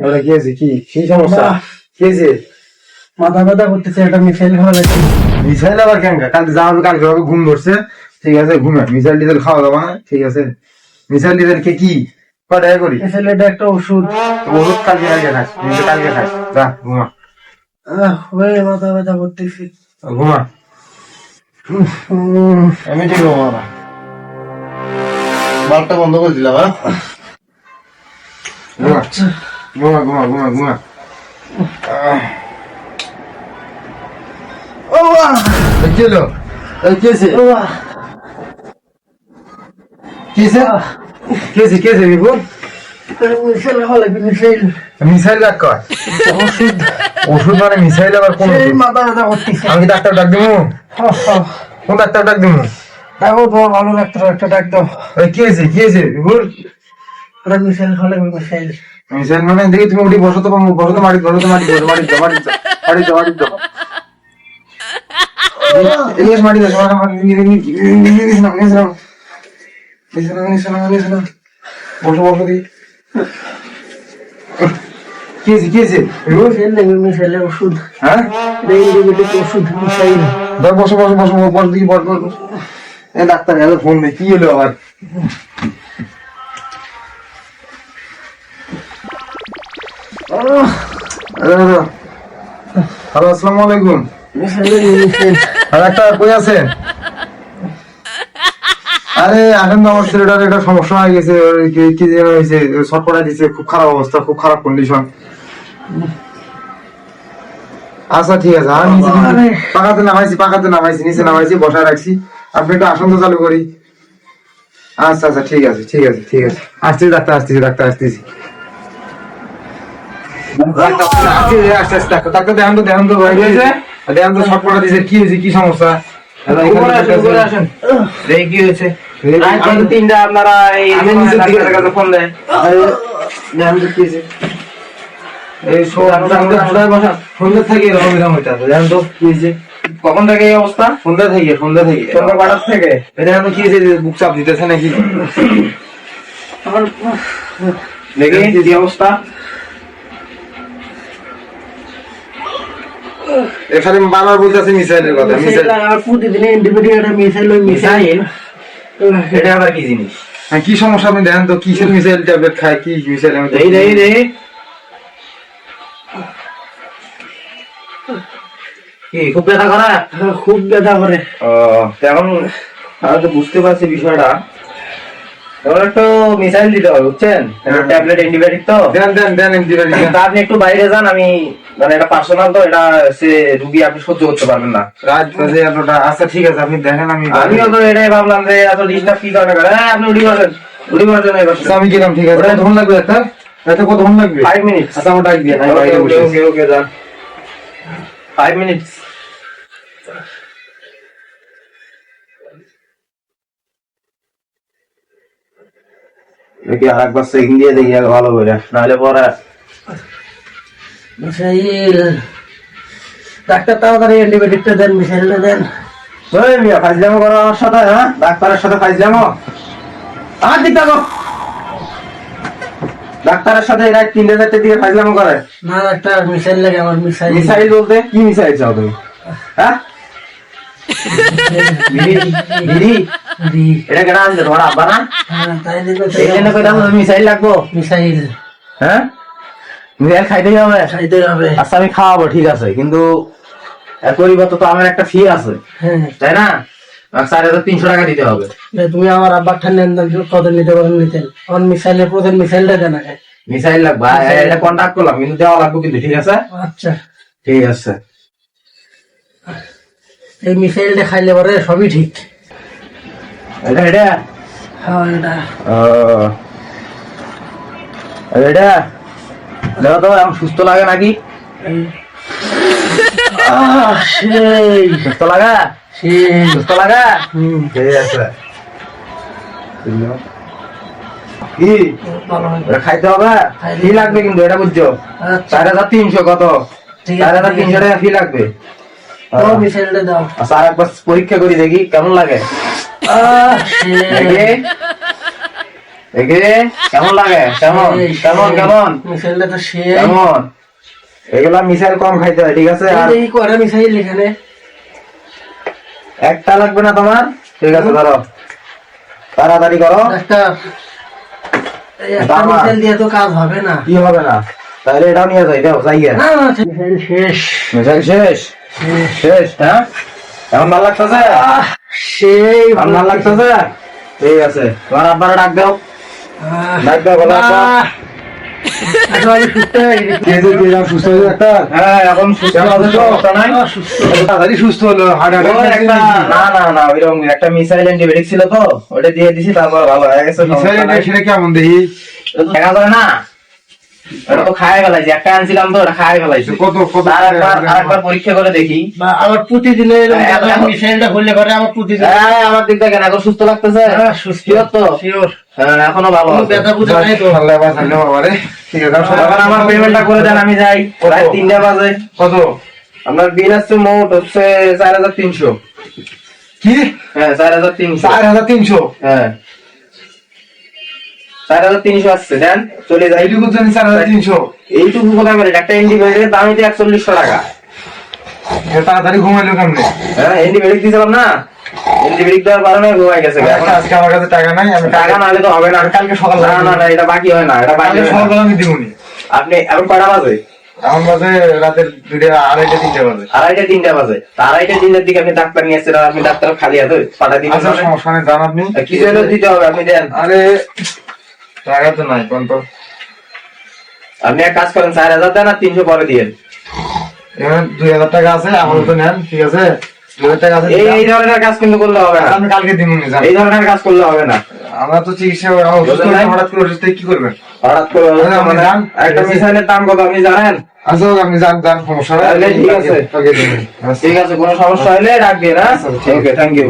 ওরা কি আছে? কি সমস্যা? কি আছে? মাথা ব্যথা করতেছে, একটা মিসাইল খাওয়া লাগছে। মিসাইল আবার কেন? কালকে যাওয়া হবে, কালকে হবে, ঘুম ধরছে, ঠিক আছে, ঘুমে মিসাইল টিসাইল খাওয়া দাওয়া না, ঠিক আছে। মিসাইল টিসাইল কে কি কয় টাকা করি? মিসাইলটা একটা ওষুধ। ওষুধ কালকে খাস, কালকে খাস, যা ঘুমা। ওই মাথা ব্যথা করতেছি, ঘুমা। আমি ঠিক ঘুমা না, বাল্বটা বন্ধ করে দিলাম। আচ্ছা ঘুমা ঘুমা ঘুমা ঘুমা। কি হলো? কি হয়েছে? কেছে বিপুল? মিসাইল খাওয়া লাগবে। মিসাইল ডাক কয়? ওষুধ মানে মিসাইল আবার কোন? মাথা ব্যথা করতেছে। আমি কি ডাক্তার ডাক দিব? কোন ডাক্তার ডাক দিব? দেখো তোমার ভালো ডাক্তার একটা ডাক দাও। কি হয়েছে বিপুল? ওরা মিসাইল খাওয়া লাগবে। মিসাইল মানে দেখি তুমি উঠি বসো তো, মারি দাও। ইলিশ মারি দাও, বসো দি। কি হয়েছে? মিসাইল ওষুধ। হ্যাঁ, ওষুধ মিসাইল। বসো দেখি, বস। ডাক্তার ফোন নেই, কি হলো আবার? হ্যালো, আসসালামু আলাইকুম। ডাক্তার কই আছেন? আরে এখন তো আমার ছেলেটার একটা সমস্যা হয়ে গেছে, কি যেন হয়েছে, ছটপটায় দিচ্ছে, খুব খারাপ অবস্থা, খুব খারাপ কন্ডিশন। আচ্ছা ঠিক আছে, আমি পাকাতে নামাইছি, নিচে নামাইছি, বসায় রাখছি, আপনি একটু আসন তো চালু করি। আচ্ছা ঠিক আছে আসতেছি ডাক্তার, আসতেছি। ডাক্তার দেখান তো ছটপটা দিচ্ছে, কি হয়েছে, কি সমস্যা? কি হয়েছে? তিনটা আপনারা ফোন দেয়, সন্ধ্যা থেকে এরকম জানেন তো কি হয়েছে? কখন থেকে এই অবস্থা? সন্ধ্যা থেকে সন্ধ্যা কটার থেকে? এটা কি হয়েছে? বুক চাপ দিতেছে নাকি? দেখি কি অবস্থা। এখানে বারবার বলতেছে মিসাইলের কথা। মিসাইল এটা আবার কি জিনিস? হ্যাঁ, কি সমস্যা আপনি দেখেন তো, কিসের মিসাইল ট্যাবলেট খায়, কি মিসাইল? দেখি কি খুব ব্যথা করে? খুব ব্যথা করে। এখন আমি তো বুঝতে পারছি বিষয়টা। এবার একটু মিসাইল দিতে হবে, বুঝছেন? ট্যাবলেট অ্যান্টিবায়োটিক তো দেন অ্যান্টিবায়োটিক। তা আপনি একটু বাইরে যান, আমি মানে এটা পার্সোনাল তো, এটা সে রুগী আপনি সহ্য করতে পারবেন না। রাত বাজে এতটা। আচ্ছা ঠিক আছে, আপনি দেখেন। আমিও তো এটাই ভাবলাম যে এত ডিস্টার্ব কি কারণে করে। হ্যাঁ, আপনি উঠি বসেন এবার। আচ্ছা, আমি গেলাম, ঠিক আছে। কতক্ষণ লাগবে ডাক্তার? কতক্ষণ লাগবে? 5 মিনিটস। আচ্ছা, আমার ডাক দিয়ে ওকে যান। 5 মিনিটস। দেখি আরেকবার চেকিং দিয়ে দেখি আগে ভালো করে, নাহলে পরে। মিসাইল ডাক্তার তাড়াতাড়ি অ্যান্টিবায়োটিকটা দেন, মিসাইলটা দেন। ওই মিয়া ফাইজলামো করো আমার সাথে? হ্যাঁ, ডাক্তারের সাথে ফাইজলামো? আমার দিক দেখো, ডাক্তারের সাথে রাত 3-4 দিকে ফাইজলামো করে না ডাক্তার, মিসাইল লাগে আমার। মিসাইল বলতে কি মিসাইল চাও তুমি? হ্যাঁ, এটা কেন আনছে তোমার আব্বা না? মিসাইল লাগবো? মিসাইল। হ্যাঁ, মিসাইল খাইতেই হবে। আচ্ছা, আমি খাওয়াবো, ঠিক আছে, কিন্তু এর পরিবর্তে তো আমার একটা ফি আছে, তাই না? 4,300 টাকা দিতে হবে। তুমি আমার আব্বার ঠান্ডা কত নিতে পারেন? নিতেন আমার মিসাইলের প্রধান মিসাইলটা দেন আগে। মিসাইল লাগবে, এটা কন্ট্যাক্ট করলাম, কিন্তু দেওয়া লাগবে কিন্তু, ঠিক আছে? আচ্ছা ঠিক আছে। এই মিসাইলটা খাইলে পরে সবই ঠিক। এটা হ্যাঁ, এটা দেখো তো এখন সুস্থ লাগে নাকি? সুস্থ লাগা? সুস্থ লাগা? ঠিক আছে। কি খাইতে হবে? ফি লাগবে কিন্তু, এটা বুঝছো? 4,300 কত? 4,300 টাকা ফি লাগবে। মিসাইলটা দাও। আচ্ছা, আরেকবার পরীক্ষা করি দেখি কেমন লাগে। দেখি কেমন লাগে, কেমন কেমন কেমন মিসাইলটা তো সে কেমন? এগুলা মিসাইল কম খাইতে হয়, ঠিক আছে? আর এই কয়টা মিসাইল এখানে? একটা লাগবে না তোমার? ঠিক আছে, ধরো, তাড়াতাড়ি করো। ডাক্তার, এই একটা বাবা। মিসাইল দিয়ে তো কাজ হবে না। কি হবে না? তাহলে এটাও নিয়ে যাই, দাও যাই গিয়ে। না, না, মিসাইল শেষ। মিসাইল শেষ, শেষ, হ্যাঁ? এখন ভালো লাগতেছে? সেই এখন ভালো লাগতেছে? ঠিক আছে, তোমার আব্বারে ডাক দাও, ডাক দাও, বলো আব্বা। আসলে আমি সুস্থ হয়ে গেছি। কে যে কে যাও, সুস্থ হয়ে ডাক্তার? হ্যাঁ, এখন সুস্থ আছে, সমস্যা নাই। তাড়াতাড়ি সুস্থ হলো, হার্ট ওই একটা, না না না, ওইরকম একটা মিসাইল অ্যান্টিবায়োটিক ছিল তো, ওটা দিয়ে দিছি, তারপর ভালো হয়ে গেছে, সমস্যা নাই। সেটা কেমন দেখি? এটা তো দেখা যায় না, ওটা তো খায় ফেলাইছি, একটা আনছিলাম তো, ওটা খায় ফেলাইছি। কত আরেকবার পরীক্ষা করে দেখি। বা আমার প্রতিদিনের হ্যাঁ, মিসাইলটা হলে পরে আমার প্রতিদিন হ্যাঁ, আমার দিক থেকে এখন সুস্থ লাগতেছে? সুস্থ Sure তো? শিওর। হ্যাঁ, এখনো ভালো আছে। ব্যথা বুঝা নাই তো। আল্লাহ বাঁচালো বাবারে। ঠিক আছে, এখন আমার পেমেন্টটা করে দেন, আমি যাই, প্রায় 3টা বাজে। কত? আপনার বিল আসছে মোট হচ্ছে 4300। কি? হ্যাঁ, 4300। 4300? হ্যাঁ, 4300 আসছে, দেন চলে যাই। এইটুকু জানি 4300? এইটুকু কোথায় বলেন, একটা অ্যান্টিবায়োটিকের দাম হচ্ছে 4100 টাকা। তাড়াতাড়ি ঘুমাইলো কেমনে? হ্যাঁ, অ্যান্টিবায়োটিক দিয়েছিলাম না, অ্যান্টিবায়োটিক দেওয়ার কারণে ঘুমাই গেছে। এখন আজকে আমার কাছে টাকা নাই, আমি টাকা না হলে তো হবে না। কালকে সকালে না না না, এটা বাকি হয় না, এটা বাকি কালকে হয় না। সকালে আমি দিবনি। আপনি এখন কয়টা বাজে? আমার মাঝে রাতের 2টা, 2:30, 3টা বাজে। 2:30 3টা বাজে। তা 2:30 3টার দিকে আপনি ডাক্তার নিয়ে এসেছেন, আর আপনি ডাক্তার খালি হাতে পাঠা দিবেন আচ্ছা, না? সমস্যা নেই, জান আপনি। কি জন্য দিতে হবে আপনি দেন। আরে টাকা তো নাই কোন তো। আপনি এক কাজ করেন, 4000 দেন আর 300 পরে দিয়েন। এখানে 2000 টাকা আছে, আমার তো নেন, ঠিক আছে? 2000 টাকা আছে, এই ধরনের কাজ কিন্তু করলে হবে না, আমি কালকে দিবনি, জান। এই ধরনের কাজ করলে হবে না। আমরা তো চিকিৎসা অসুস্থ হলে হঠাৎ করে অসুস্থ হয়ে কি করবেন? হঠাৎ করে আপনি যান। একটা মিসাইলের দাম কত আপনি জানেন? আচ্ছা, আপনি যান, সমস্যা তাহলে ঠিক আছে। কালকে দিবনি। ঠিক আছে, কোনো সমস্যা হলে ডাক দিয়ে না। আচ্ছা, ঠিক আছে। ওকে, থ্যাংক ইউ।